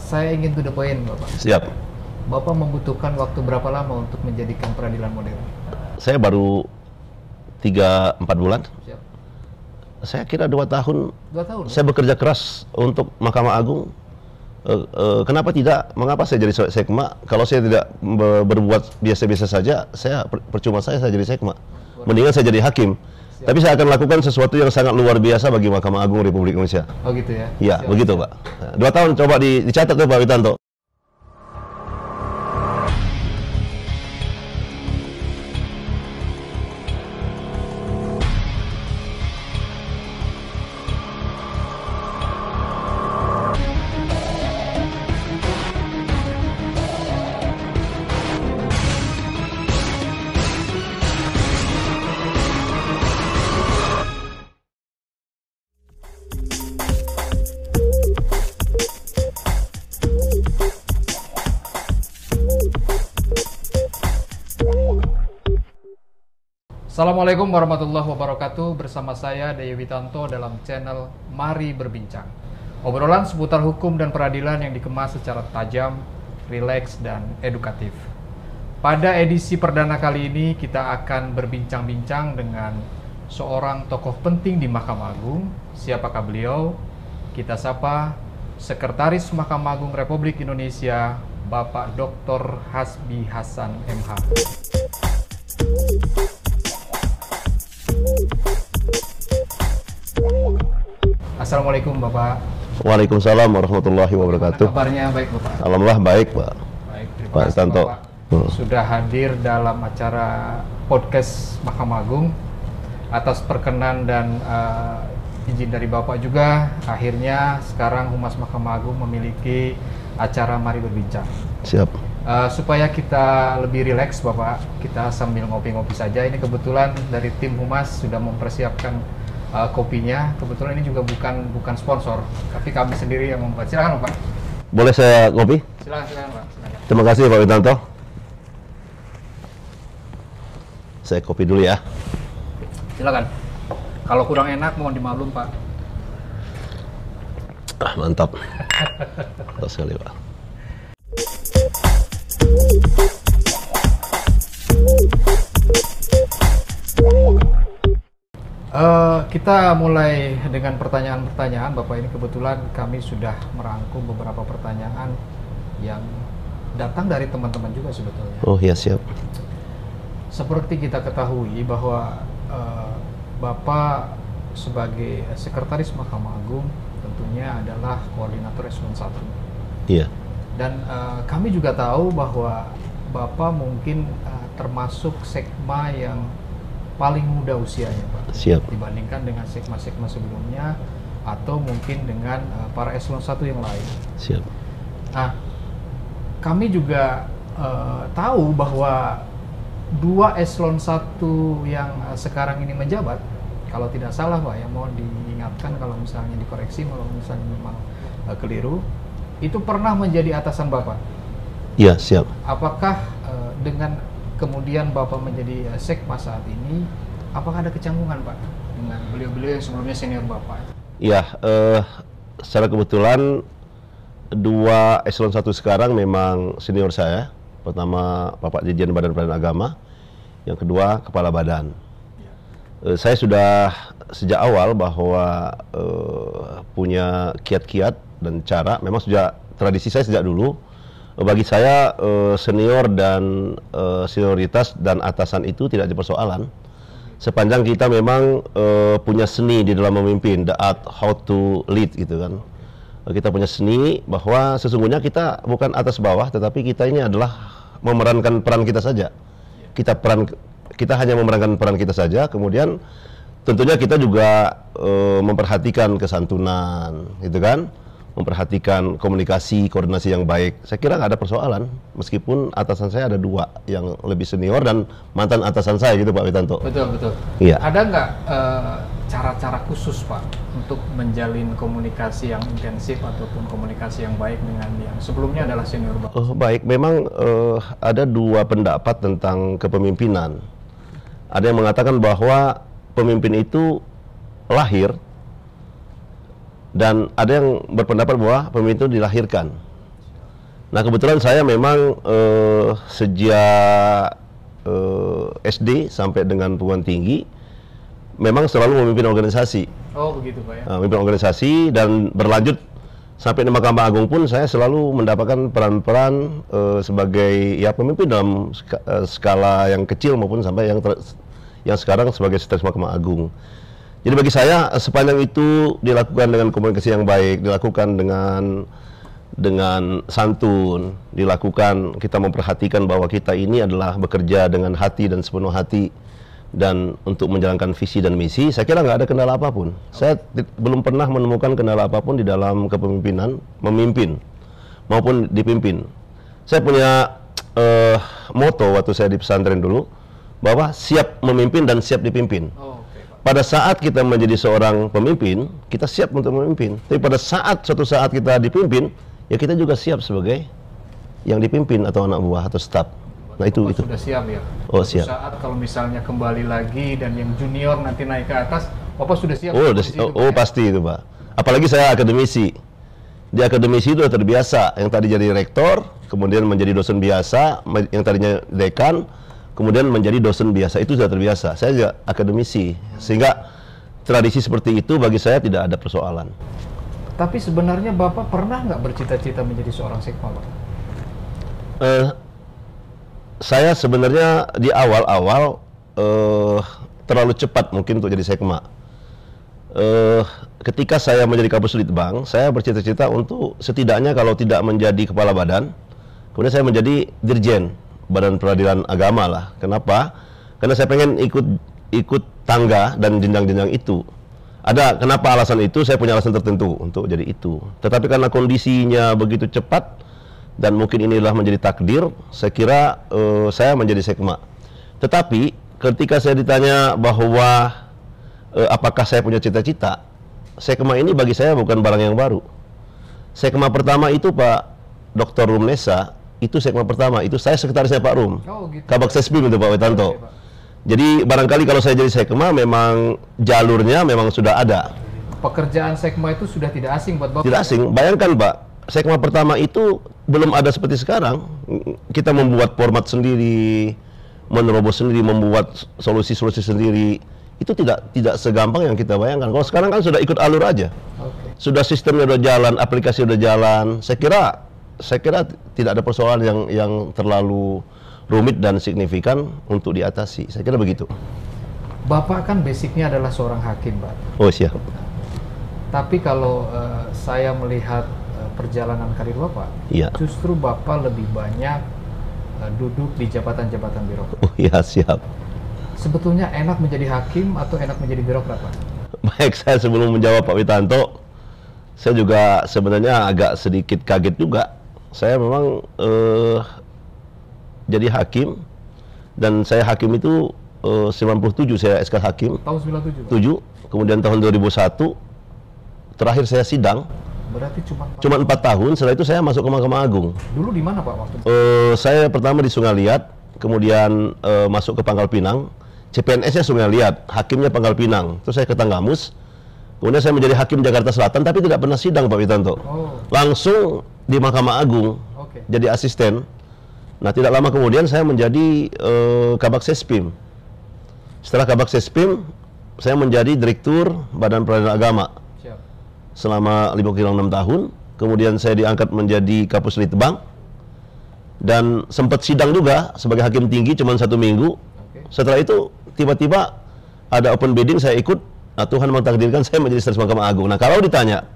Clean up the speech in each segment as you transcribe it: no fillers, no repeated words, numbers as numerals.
Saya ingin to the point, Bapak. Siap. Bapak membutuhkan waktu berapa lama untuk menjadikan peradilan modern? Saya baru 3-4 bulan. Siap. Saya kira 2 tahun. 2 tahun? Saya bekerja keras untuk Mahkamah Agung. Kenapa tidak? Mengapa saya jadi sekma? Kalau saya tidak berbuat biasa-biasa saja, saya percuma saya jadi sekma. Mendingan saya jadi hakim. Siap. Tapi saya akan lakukan sesuatu yang sangat luar biasa bagi Mahkamah Agung Republik Indonesia. Oh gitu ya? Ya, Siap. begitu Pak. 2 tahun coba dicatat tuh Pak Witanto. Assalamualaikum warahmatullahi wabarakatuh. Bersama saya Dewi Witanto dalam channel Mari Berbincang. Obrolan seputar hukum dan peradilan yang dikemas secara tajam, rileks, dan edukatif. Pada edisi perdana kali ini kita akan berbincang-bincang dengan seorang tokoh penting di Mahkamah Agung. Siapakah beliau? Kita sapa Sekretaris Mahkamah Agung Republik Indonesia, Bapak Dr. Hasbi Hasan MH. Assalamualaikum Bapak. Waalaikumsalam warahmatullahi wabarakatuh. Kabarnya baik Bapak? Alhamdulillah baik Pak. Baik, terima Pak kasih Witanto. Bapak sudah hadir dalam acara podcast Mahkamah Agung. Atas perkenan dan izin dari Bapak juga, akhirnya sekarang Humas Mahkamah Agung memiliki acara Mari Berbincang. Siap. Supaya kita lebih rileks Bapak, kita sambil ngopi-ngopi saja. Ini kebetulan dari tim Humas sudah mempersiapkan kopinya. Kebetulan ini juga bukan sponsor, tapi kami sendiri yang membuat. Silakan Pak. Boleh saya ngopi? Silakan Pak. Silakan. Terima kasih Pak Witanto. Saya kopi dulu ya. Silakan. Kalau kurang enak mohon dimaklum Pak. Mantap. Mantap sekali Pak. Kita mulai dengan pertanyaan-pertanyaan Bapak. Ini kebetulan kami sudah merangkum beberapa pertanyaan yang datang dari teman-teman juga sebetulnya. Oh ya, siap. Seperti kita ketahui bahwa Bapak sebagai Sekretaris Mahkamah Agung tentunya adalah koordinator eselon 1. Iya. Dan kami juga tahu bahwa Bapak mungkin termasuk sekma yang paling muda usianya Pak. Siap. Dibandingkan dengan sekma-sekma sebelumnya atau mungkin dengan para eselon 1 yang lain. Siap. Nah, kami juga tahu bahwa 2 eselon 1 yang sekarang ini menjabat, kalau tidak salah Pak ya, mohon diingatkan kalau misalnya dikoreksi kalau misalnya memang keliru, itu pernah menjadi atasan Bapak. Iya, siap. Apakah dengan kemudian Bapak menjadi sekma saat ini, apakah ada kecanggungan Pak dengan beliau-beliau yang sebelumnya senior Bapak? Iya, secara kebetulan 2 eselon 1 sekarang memang senior saya. Pertama Bapak Dirjen Badan Peradilan Agama, yang kedua Kepala Badan. Saya sudah sejak awal bahwa punya kiat-kiat dan cara, memang sudah tradisi saya sejak dulu. Bagi saya senior dan senioritas dan atasan itu tidak ada persoalan. Sepanjang kita memang punya seni di dalam memimpin, the art how to lead gitu kan. Kita punya seni bahwa sesungguhnya kita bukan atas bawah, tetapi kita ini adalah memerankan peran kita saja. Kita hanya memerankan peran kita saja. Kemudian tentunya kita juga memperhatikan kesantunan, gitu kan, memperhatikan komunikasi, koordinasi yang baik. Saya kira nggak ada persoalan, meskipun atasan saya ada 2 yang lebih senior dan mantan atasan saya gitu Pak Witanto. Betul. Iya. Ada nggak cara-cara khusus Pak untuk menjalin komunikasi yang intensif ataupun komunikasi yang baik dengan yang sebelumnya adalah senior Bapak? Baik, memang ada 2 pendapat tentang kepemimpinan. Ada yang mengatakan bahwa pemimpin itu lahir, dan ada yang berpendapat bahwa pemimpin itu dilahirkan. Nah kebetulan saya memang sejak SD sampai dengan perguruan tinggi memang selalu memimpin organisasi. Oh begitu Pak ya. Memimpin organisasi dan berlanjut sampai di Mahkamah Agung pun saya selalu mendapatkan peran-peran sebagai ya pemimpin dalam skala yang kecil maupun sampai yang sekarang sebagai sekretaris Mahkamah Agung. Jadi bagi saya sepanjang itu dilakukan dengan komunikasi yang baik, dilakukan dengan santun, dilakukan kita memperhatikan bahwa kita ini adalah bekerja dengan hati dan sepenuh hati dan untuk menjalankan visi dan misi, saya kira nggak ada kendala apapun. Saya belum pernah menemukan kendala apapun di dalam kepemimpinan, memimpin maupun dipimpin. Saya punya moto waktu saya di pesantren dulu, bahwa siap memimpin dan siap dipimpin. Pada saat kita menjadi seorang pemimpin, kita siap untuk memimpin. Tapi pada suatu saat kita dipimpin, ya kita juga siap sebagai yang dipimpin atau anak buah atau staf. Nah itu sudah siap ya. Oh siap. Saat kalau misalnya kembali lagi dan yang junior nanti naik ke atas, Bapak sudah siap? Pasti itu Pak. Apalagi saya akademisi. Di akademisi itu sudah terbiasa. Yang tadi jadi rektor, kemudian menjadi dosen biasa, yang tadinya dekan, kemudian menjadi dosen biasa. Itu sudah terbiasa. Saya juga akademisi, sehingga tradisi seperti itu bagi saya tidak ada persoalan. Tapi sebenarnya Bapak pernah nggak bercita-cita menjadi seorang sekma, Pak? Saya sebenarnya di awal-awal terlalu cepat mungkin untuk jadi sekma. Ketika saya menjadi Kapus Litbang, saya bercita-cita untuk setidaknya kalau tidak menjadi kepala badan, kemudian saya menjadi dirjen Badan Peradilan Agama lah. Kenapa? Karena saya pengen ikut tangga dan jenjang-jenjang itu. Kenapa alasan itu? Saya punya alasan tertentu untuk jadi itu. Tetapi karena kondisinya begitu cepat dan mungkin inilah menjadi takdir, saya kira saya menjadi sekma. Tetapi ketika saya ditanya bahwa apakah saya punya cita-cita, sekma ini bagi saya bukan barang yang baru. Sekma pertama itu Pak Dr. Rumnesa, itu sekma pertama, itu saya sekretarisnya Pak Rum. Oh, gitu. Kabak Sespim itu Pak Witanto. Oke, Pak. Jadi barangkali kalau saya jadi sekma memang jalurnya memang sudah ada. Pekerjaan sekma itu sudah tidak asing buat Bapak? Tidak asing. Bayangkan Pak, sekma pertama itu belum ada seperti sekarang. Kita membuat format sendiri, menerobos sendiri, membuat solusi-solusi sendiri. Itu tidak segampang yang kita bayangkan. Kalau sekarang kan sudah ikut alur aja. Okay. Sudah sistemnya udah jalan, aplikasi udah jalan. Saya kira tidak ada persoalan yang terlalu rumit dan signifikan untuk diatasi. Saya kira begitu. Bapak kan basicnya adalah seorang hakim, Pak. Oh siap. Tapi kalau saya melihat perjalanan karir Bapak, iya, justru Bapak lebih banyak duduk di jabatan-jabatan birokrat. Oh iya, siap. Sebetulnya enak menjadi hakim atau enak menjadi birokrat, Pak? Baik, saya sebelum menjawab Pak Witanto, saya juga sebenarnya agak sedikit kaget juga. Saya memang jadi hakim, dan saya hakim itu 97 saya SK hakim. Tahun 97? 7, kemudian tahun 2001, terakhir saya sidang. Berarti cuma 4 tahun, setelah itu saya masuk ke Mahkamah Agung. Dulu di mana Pak waktu itu? Saya pertama di Sungai Liat, kemudian masuk ke Pangkal Pinang. CPNS-nya Sungai Liat, hakimnya Pangkal Pinang. Terus saya ke Tanggamus, kemudian saya menjadi hakim Jakarta Selatan, tapi tidak pernah sidang Pak Witanto. Langsung di Mahkamah Agung, jadi asisten. Nah tidak lama kemudian saya menjadi Kabak Sespim. Setelah Kabak Sespim, saya menjadi Direktur Badan Peradilan Agama. Selama 6 tahun, kemudian saya diangkat menjadi Kapus Litbang dan sempat sidang juga sebagai hakim tinggi cuma 1 minggu. Setelah itu tiba-tiba ada open bidding, saya ikut. Nah, Tuhan mentakdirkan saya menjadi sekretaris Mahkamah Agung. Nah kalau ditanya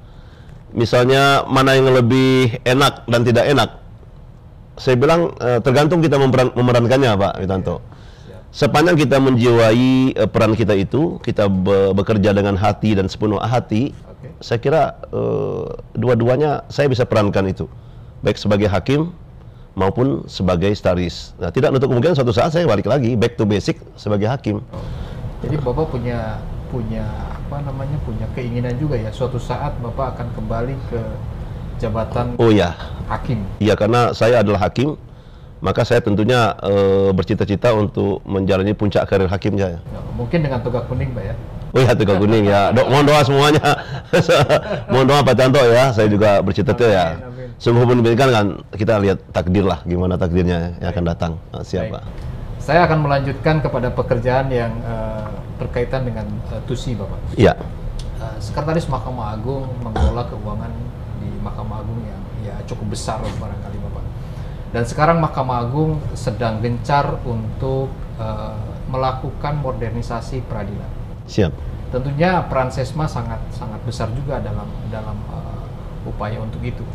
misalnya mana yang lebih enak dan tidak enak, saya bilang tergantung kita memerankannya Pak Witanto. Sepanjang kita menjiwai peran kita itu, kita bekerja dengan hati dan sepenuh hati, saya kira dua-duanya saya bisa perankan itu, baik sebagai hakim maupun sebagai staris. Nah, tidak menutup kemungkinan suatu saat saya balik lagi back to basic sebagai hakim. Jadi Bapak punya keinginan juga ya, suatu saat Bapak akan kembali ke jabatan hakim. Iya, karena saya adalah hakim, maka saya tentunya bercita-cita untuk menjalani puncak karir hakim saya. Mungkin dengan toga kuning Pak ya? Oh ya, toga kuning ya. Mohon doa semuanya. Mohon doa Pak Tanto ya, saya juga bercita-cita ya. Sungguh menyebalkan kan, kita lihat takdir lah, gimana takdirnya yang akan datang. Siapa? Saya akan melanjutkan kepada pekerjaan yang berkaitan dengan TUSI, Bapak. Iya. Sekretaris Mahkamah Agung mengelola keuangan di Mahkamah Agung yang ya cukup besar barangkali, Bapak. Dan sekarang Mahkamah Agung sedang gencar untuk melakukan modernisasi peradilan. Siap. Tentunya peran Sesma sangat besar juga dalam upaya untuk itu.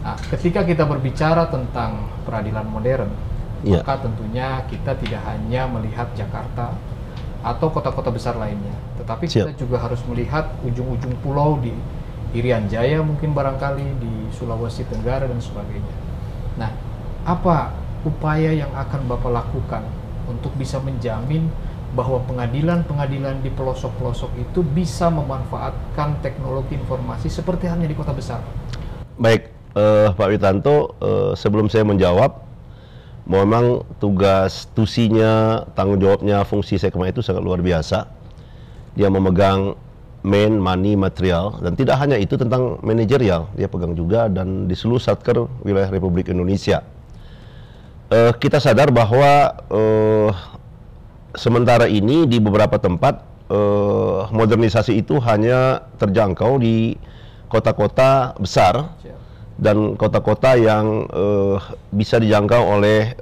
Nah, ketika kita berbicara tentang peradilan modern, maka tentunya kita tidak hanya melihat Jakarta atau kota-kota besar lainnya, tetapi kita juga harus melihat ujung-ujung pulau di Irian Jaya, mungkin barangkali di Sulawesi Tenggara dan sebagainya. Nah, apa upaya yang akan Bapak lakukan untuk bisa menjamin bahwa pengadilan-pengadilan di pelosok-pelosok itu bisa memanfaatkan teknologi informasi seperti halnya di kota besar? Baik, Pak Witanto, sebelum saya menjawab, memang tugas TUSI-nya, tanggung jawabnya, fungsi Sekma itu sangat luar biasa. Dia memegang money, material, dan tidak hanya itu tentang manajerial, dia pegang juga dan di seluruh satker wilayah Republik Indonesia. Kita sadar bahwa sementara ini di beberapa tempat modernisasi itu hanya terjangkau di kota-kota besar dan kota-kota yang bisa dijangkau oleh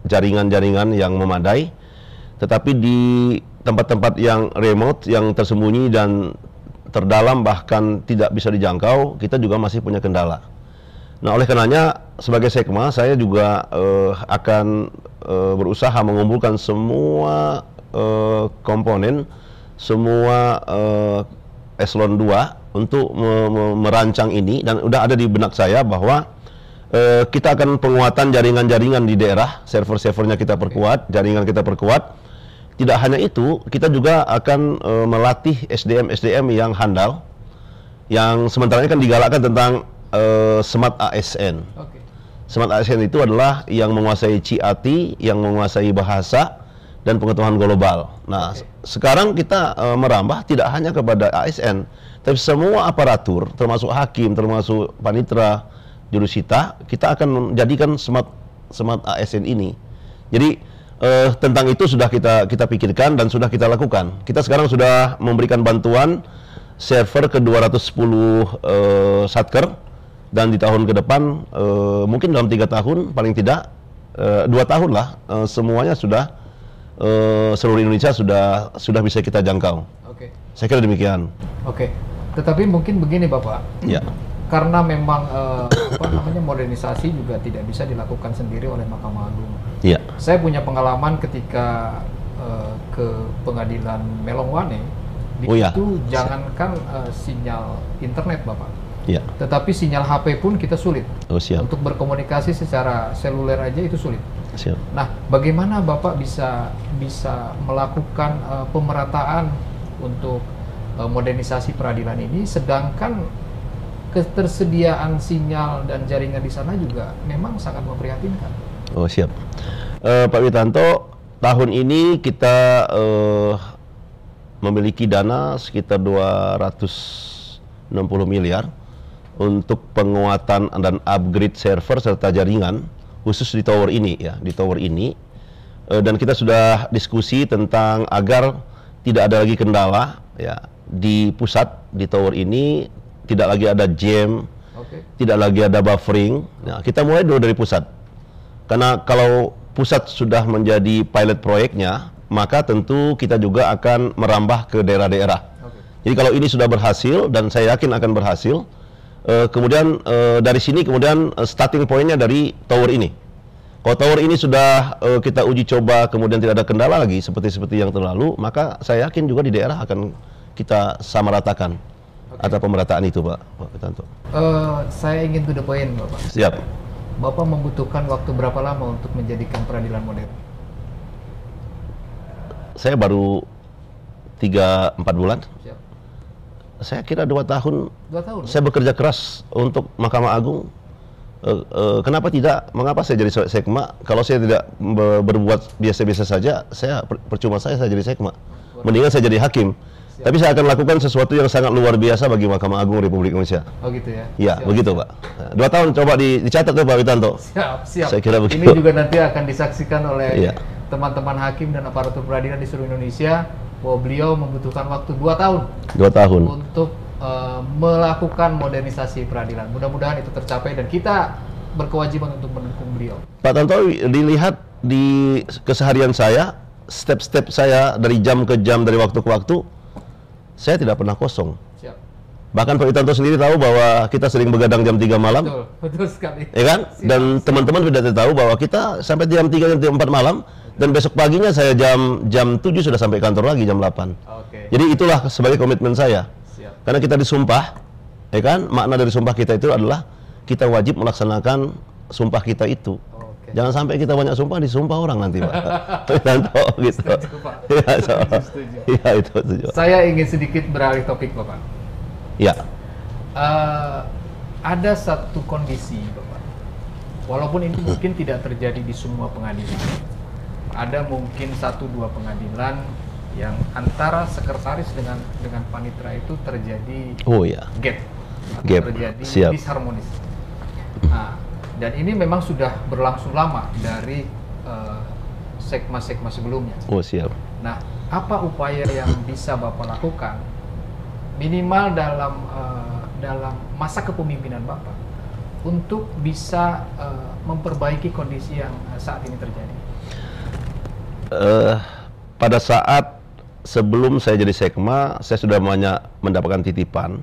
jaringan-jaringan yang memadai, tetapi di tempat-tempat yang remote, yang tersembunyi dan terdalam bahkan tidak bisa dijangkau, kita juga masih punya kendala. Nah, oleh karenanya sebagai Sekma saya juga akan berusaha mengumpulkan semua komponen, semua eselon 2 untuk merancang ini, dan udah ada di benak saya bahwa kita akan penguatan jaringan-jaringan di daerah, server-servernya kita perkuat, jaringan kita perkuat. Tidak hanya itu, kita juga akan melatih SDM-SDM yang handal, yang sementara ini kan digalakkan tentang Smart ASN. Smart ASN itu adalah yang menguasai CAT, yang menguasai bahasa dan pengetahuan global. Nah, sekarang kita merambah tidak hanya kepada ASN, tapi semua aparatur, termasuk hakim, termasuk panitera, jurusita, kita akan menjadikan smart ASN ini. Jadi tentang itu sudah kita pikirkan dan sudah kita lakukan. Kita sekarang sudah memberikan bantuan server ke 210 satker, dan di tahun ke depan mungkin dalam 3 tahun paling tidak 2 tahun lah semuanya sudah seluruh Indonesia sudah bisa kita jangkau. Saya kira demikian. Tetapi mungkin begini Bapak, ya, karena memang modernisasi juga tidak bisa dilakukan sendiri oleh Mahkamah Agung. Ya. Saya punya pengalaman ketika ke pengadilan Melongwane, itu jangankan sinyal internet Bapak, tetapi sinyal HP pun kita sulit. Untuk berkomunikasi secara seluler aja itu sulit. Nah, bagaimana Bapak bisa melakukan pemerataan untuk modernisasi peradilan ini, sedangkan ketersediaan sinyal dan jaringan di sana juga memang sangat memprihatinkan? Siap. Pak Witanto, tahun ini kita memiliki dana sekitar 260 miliar untuk penguatan dan upgrade server serta jaringan khusus di tower ini ya, dan kita sudah diskusi tentang agar tidak ada lagi kendala ya di pusat, di tower ini tidak lagi ada jam, tidak lagi ada buffering. Nah, kita mulai dulu dari pusat, karena kalau pusat sudah menjadi pilot proyeknya, maka tentu kita juga akan merambah ke daerah-daerah. Jadi kalau ini sudah berhasil, dan saya yakin akan berhasil, kemudian dari sini kemudian starting pointnya dari tower ini. Kalau tower ini sudah kita uji coba, kemudian tidak ada kendala lagi seperti yang terlalu, maka saya yakin juga di daerah akan kita samaratakan atau pemerataan itu, Pak Witanto. Saya ingin to the point, Bapak. Siap. Bapak membutuhkan waktu berapa lama untuk menjadikan peradilan modern? Saya baru 3-4 bulan. Siap. Saya kira 2 tahun. 2 tahun. Saya bekerja keras untuk Mahkamah Agung. Kenapa tidak? Mengapa saya jadi Sekma? Kalau saya tidak berbuat biasa-biasa saja, percuma saya jadi Sekma. Mendingan saya jadi hakim. Tapi saya akan lakukan sesuatu yang sangat luar biasa bagi Mahkamah Agung Republik Indonesia. Oh gitu ya? Ya, begitu Pak. Nah, 2 tahun coba dicatat tuh Pak Witanto. Siap. Saya kira begitu. Ini juga nanti akan disaksikan oleh Iya. teman-teman hakim dan aparatur peradilan di seluruh Indonesia bahwa beliau membutuhkan waktu 2 tahun 2 tahun. untuk melakukan modernisasi peradilan. Mudah-mudahan itu tercapai dan kita berkewajiban untuk mendukung beliau. Pak Tanto, dilihat di keseharian saya, step-step saya dari jam ke jam, dari waktu ke waktu, saya tidak pernah kosong. Siap. Bahkan Pak Witanto sendiri tahu bahwa kita sering begadang jam 3 malam. Betul sekali. Ya kan? Dan teman-teman sudah tahu bahwa kita sampai jam 3, jam 4 malam, dan besok paginya saya jam 7 sudah sampai kantor lagi jam 8. Oke. Jadi itulah sebagai komitmen saya. Siap. Karena kita disumpah, ya kan? Makna dari sumpah kita itu adalah kita wajib melaksanakan sumpah kita itu. Oke. Jangan sampai kita banyak sumpah, disumpah orang nanti, Pak. Witanto gitu. Setuju, Pak. Ya, Setuju. ya, itu setuju. Saya ingin sedikit beralih topik, Bapak. Ya. Ada satu kondisi, Bapak. Walaupun ini mungkin tidak terjadi di semua pengadilan. Ada mungkin 1-2 pengadilan yang antara sekretaris dengan panitera itu terjadi Oh ya. gap, atau Gap. terjadi Siap. disharmonis. Nah, dan ini memang sudah berlangsung lama dari sekma-sekma sebelumnya. Oh siap. Nah, apa upaya yang bisa Bapak lakukan minimal dalam masa kepemimpinan Bapak untuk bisa memperbaiki kondisi yang saat ini terjadi? Pada saat sebelum saya jadi sekma, saya sudah banyak mendapatkan titipan.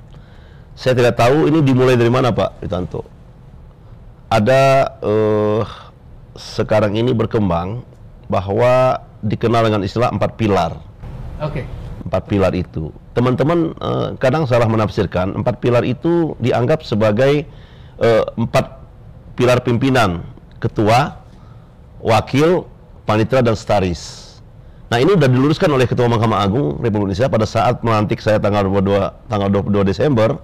Saya tidak tahu ini dimulai dari mana, Pak Witanto. Ada sekarang ini berkembang bahwa dikenal dengan istilah 4 pilar. Oke. 4 pilar itu, teman-teman kadang salah menafsirkan. 4 pilar itu dianggap sebagai 4 pilar pimpinan: ketua, wakil, panitera, dan setaris. Nah, ini sudah diluruskan oleh Ketua Mahkamah Agung Republik Indonesia pada saat melantik saya tanggal 22 Desember,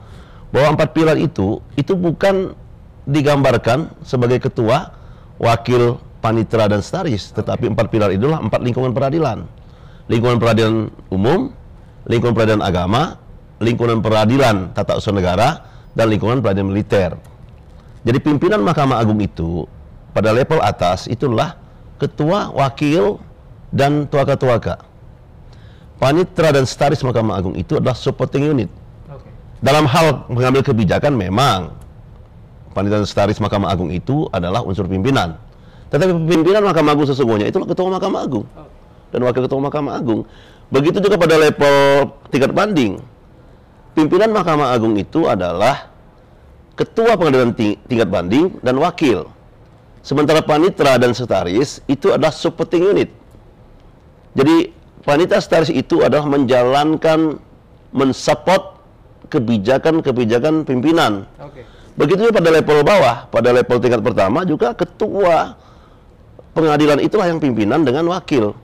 bahwa 4 pilar itu bukan digambarkan sebagai ketua, wakil, panitera, dan setaris, tetapi 4 pilar itulah 4 lingkungan peradilan. Lingkungan peradilan umum, lingkungan peradilan agama, lingkungan peradilan tata usaha negara, dan lingkungan peradilan militer. Jadi pimpinan Mahkamah Agung itu pada level atas itulah ketua, wakil, dan tuaka-tuaka. Panitera dan setaris Mahkamah Agung itu adalah supporting unit. Oke. Dalam hal mengambil kebijakan memang panitera dan setaris Mahkamah Agung itu adalah unsur pimpinan. Tetapi pimpinan Mahkamah Agung sesungguhnya itulah ketua Mahkamah Agung dan wakil ketua Mahkamah Agung. Begitu juga pada level tingkat banding. Pimpinan Mahkamah Agung itu adalah ketua pengadilan tingkat banding dan wakil. Sementara panitera dan setaris itu adalah supporting unit. Jadi panitera setaris itu adalah menjalankan, mensupport kebijakan-kebijakan pimpinan. Oke. Begitu juga pada level bawah, pada level tingkat pertama juga ketua pengadilan itulah yang pimpinan dengan wakil.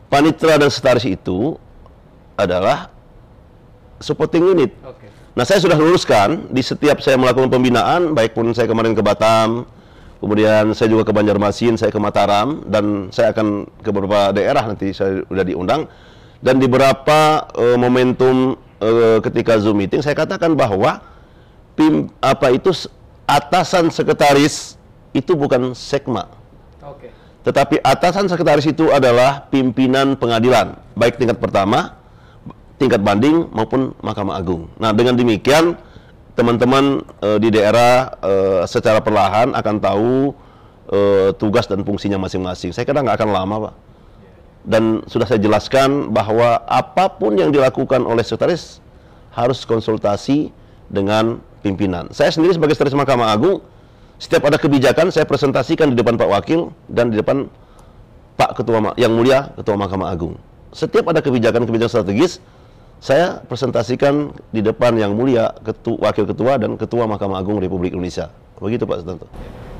Panitera dan setaris itu adalah supporting unit. Oke. Nah, saya sudah luruskan di setiap saya melakukan pembinaan, baik pun saya kemarin ke Batam, kemudian saya juga ke Banjarmasin, saya ke Mataram, dan saya akan ke beberapa daerah nanti saya sudah diundang. Dan di beberapa momentum ketika Zoom meeting saya katakan bahwa atasan sekretaris itu bukan sekma. Oke. Tetapi atasan sekretaris itu adalah pimpinan pengadilan, baik tingkat pertama, tingkat banding maupun Mahkamah Agung. Nah, dengan demikian teman-teman di daerah secara perlahan akan tahu tugas dan fungsinya masing-masing. Saya kira nggak akan lama, Pak. Dan sudah saya jelaskan bahwa apapun yang dilakukan oleh sekretaris harus konsultasi dengan pimpinan. Saya sendiri sebagai sekretaris Mahkamah Agung, setiap ada kebijakan saya presentasikan di depan Pak Wakil dan di depan Pak Ketua yang Mulia Ketua Mahkamah Agung. Setiap ada kebijakan-kebijakan strategis, saya presentasikan di depan yang mulia Wakil Ketua dan Ketua Mahkamah Agung Republik Indonesia. Begitu Pak Sutanto.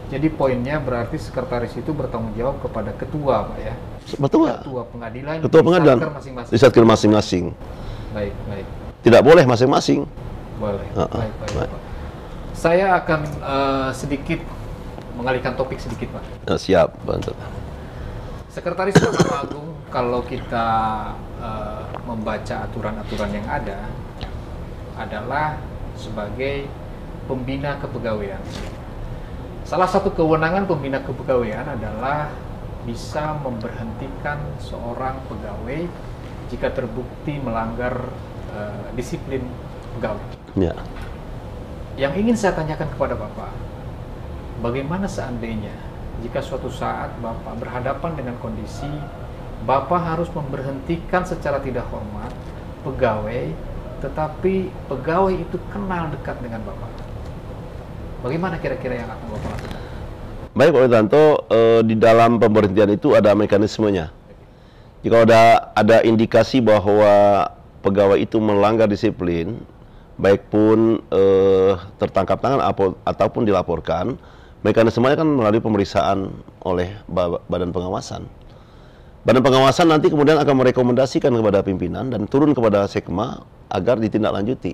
Jadi poinnya berarti sekretaris itu bertanggung jawab kepada ketua, Pak ya? Betul. Ketua pengadilan. Ketua pengadilan. Masing-masing. Di satker masing-masing. Baik, baik. Tidak boleh masing-masing. Boleh. Baik, baik, Pak. Saya akan sedikit mengalihkan topik sedikit, Pak. Siap, Pak. Sekretaris Mahkamah Agung, kalau kita membaca aturan-aturan yang ada, adalah sebagai pembina kepegawaian. Salah satu kewenangan pembina kepegawaian adalah bisa memberhentikan seorang pegawai jika terbukti melanggar disiplin pegawai. Ya. Yang ingin saya tanyakan kepada Bapak, bagaimana seandainya jika suatu saat Bapak berhadapan dengan kondisi Bapak harus memberhentikan secara tidak hormat pegawai, tetapi pegawai itu kenal dekat dengan Bapak. Bagaimana kira-kira yang akan Bapak lakukan? Baik Pak Witanto, di dalam pemberhentian itu ada mekanismenya. Jika ada indikasi bahwa pegawai itu melanggar disiplin, baik pun tertangkap tangan ataupun dilaporkan, mekanismenya kan melalui pemeriksaan oleh Badan Pengawasan. Badan Pengawasan nanti kemudian akan merekomendasikan kepada pimpinan dan turun kepada Sekma agar ditindaklanjuti.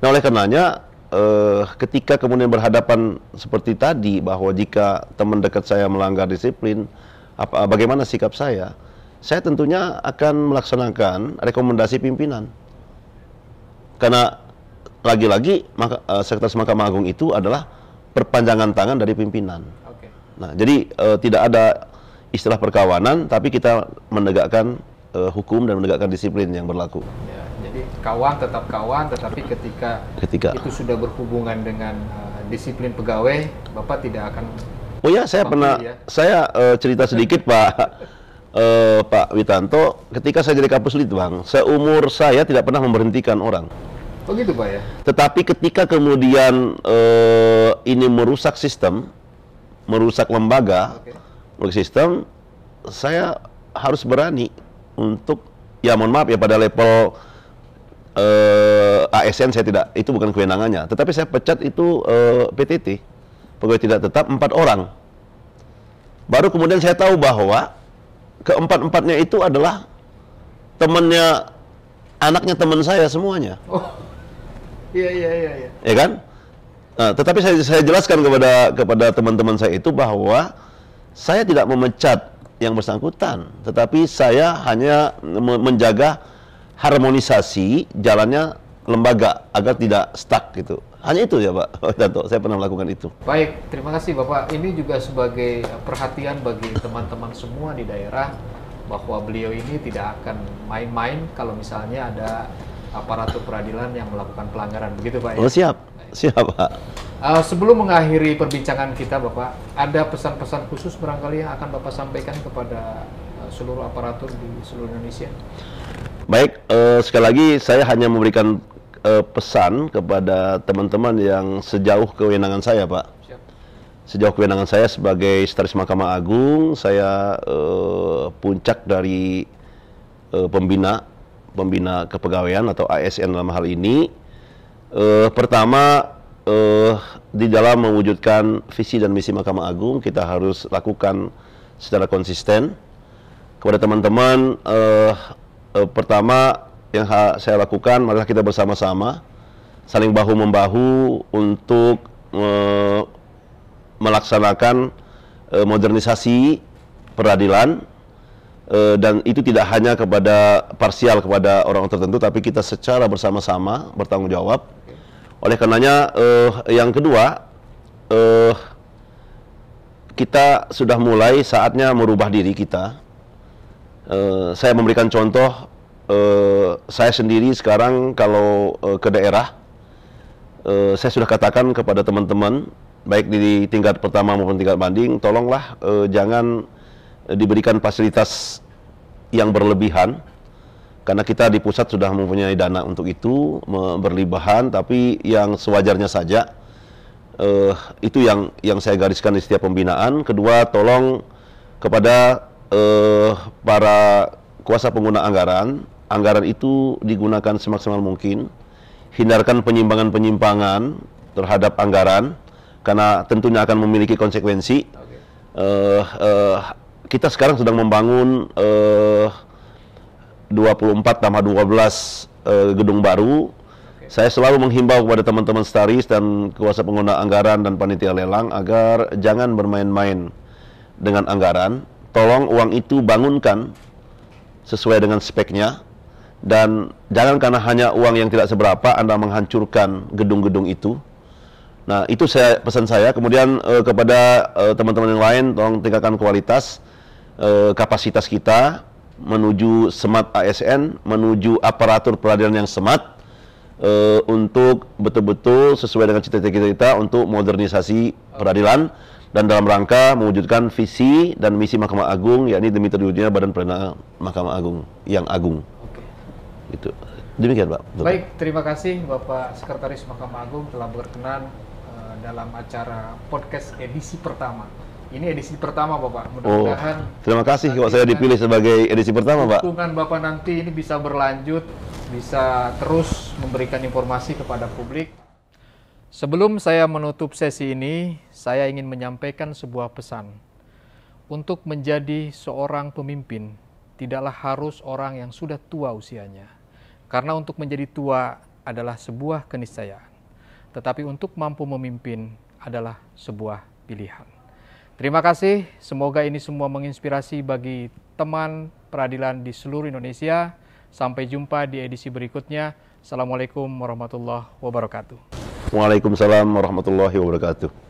Nah, oleh karenanya ketika kemudian berhadapan seperti tadi bahwa jika teman dekat saya melanggar disiplin, bagaimana sikap saya? Saya tentunya akan melaksanakan rekomendasi pimpinan. Karena lagi-lagi Sekretaris Mahkamah Agung itu adalah perpanjangan tangan dari pimpinan. Oke. Nah, jadi tidak ada istilah perkawanan, tapi kita menegakkan hukum dan menegakkan disiplin yang berlaku. Ya, jadi kawan tetap kawan, tetapi ketika itu sudah berhubungan dengan disiplin pegawai, Bapak tidak akan. Oh ya, saya pernah, saya cerita sedikit Pak Witanto, ketika saya jadi Kapus Litbang, seumur saya tidak pernah memberhentikan orang. Oh gitu Pak ya? Tetapi ketika kemudian ini merusak sistem, merusak lembaga, merusak sistem, saya harus berani untuk, ya mohon maaf ya, pada level ASN saya tidak, itu bukan kewenangannya. Tetapi saya pecat itu PTT, pegawai tidak tetap 4 orang. Baru kemudian saya tahu bahwa keempat-empatnya itu adalah temannya, anaknya teman saya semuanya. Oh, iya. Ya kan? Nah, tetapi saya jelaskan kepada teman-teman saya itu bahwa saya tidak memecat yang bersangkutan, tetapi saya hanya menjaga harmonisasi jalannya lembaga agar tidak stuck gitu. Hanya itu ya Pak Witanto, saya pernah melakukan itu. Baik, terima kasih Bapak. Ini juga sebagai perhatian bagi teman-teman semua di daerah bahwa beliau ini tidak akan main-main kalau misalnya ada aparatur peradilan yang melakukan pelanggaran, begitu Pak ya? Oh siap Pak. Sebelum mengakhiri perbincangan kita Bapak, ada pesan-pesan khusus barangkali yang akan Bapak sampaikan kepada seluruh aparatur di seluruh Indonesia? Baik, sekali lagi saya hanya memberikan pesan kepada teman-teman yang sejauh kewenangan saya Pak. Siap. Sejauh kewenangan saya sebagai Sekretaris Mahkamah Agung, saya puncak dari pembina kepegawaian atau ASN dalam hal ini. Pertama, di dalam mewujudkan visi dan misi Mahkamah Agung, kita harus lakukan secara konsisten. Kepada teman-teman, pertama yang saya lakukan, marilah kita bersama-sama saling bahu-membahu untuk melaksanakan modernisasi peradilan, dan itu tidak hanya kepada parsial kepada orang tertentu, tapi kita secara bersama-sama bertanggung jawab. Oleh karenanya, yang kedua, kita sudah mulai saatnya merubah diri kita. Saya memberikan contoh, saya sendiri sekarang kalau ke daerah, saya sudah katakan kepada teman-teman, baik di tingkat pertama maupun tingkat banding, tolonglah jangan diberikan fasilitas yang berlebihan, karena kita di pusat sudah mempunyai dana untuk itu, berlebihan, tapi yang sewajarnya saja. Itu yang saya gariskan di setiap pembinaan. Kedua, tolong kepada para kuasa pengguna anggaran itu digunakan semaksimal mungkin. Hindarkan penyimpangan-penyimpangan terhadap anggaran, karena tentunya akan memiliki konsekuensi. Kita sekarang sedang membangun 24 tambah 12 gedung baru. Saya selalu menghimbau kepada teman-teman Staris dan kuasa pengguna anggaran dan panitia lelang agar jangan bermain-main dengan anggaran. tolong uang itu bangunkan sesuai dengan speknya, dan jangan karena hanya uang yang tidak seberapa Anda menghancurkan gedung-gedung itu. Nah, itu pesan saya. Kemudian kepada teman-teman yang lain, tolong tingkatkan kualitas kapasitas kita menuju smart ASN, menuju aparatur peradilan yang smart, untuk betul-betul sesuai dengan cita-cita kita untuk modernisasi peradilan dan dalam rangka mewujudkan visi dan misi Mahkamah Agung, yakni demi terwujudnya Badan Peradilan Mahkamah Agung yang agung. Gitu. Demikian, Pak. Baik, terima kasih Bapak Sekretaris Mahkamah Agung telah berkenan dalam acara podcast edisi pertama. Ini edisi pertama, Bapak. Mudah-mudahan terima kasih kalau saya dipilih sebagai edisi pertama, Pak. Dukungan Bapak nanti ini bisa berlanjut, bisa terus memberikan informasi kepada publik. Sebelum saya menutup sesi ini, saya ingin menyampaikan sebuah pesan. Untuk menjadi seorang pemimpin, tidaklah harus orang yang sudah tua usianya. Karena untuk menjadi tua adalah sebuah keniscayaan. Tetapi untuk mampu memimpin adalah sebuah pilihan. Terima kasih, semoga ini semua menginspirasi bagi teman peradilan di seluruh Indonesia. Sampai jumpa di edisi berikutnya. Assalamualaikum warahmatullahi wabarakatuh. Waalaikumsalam warahmatullahi wabarakatuh.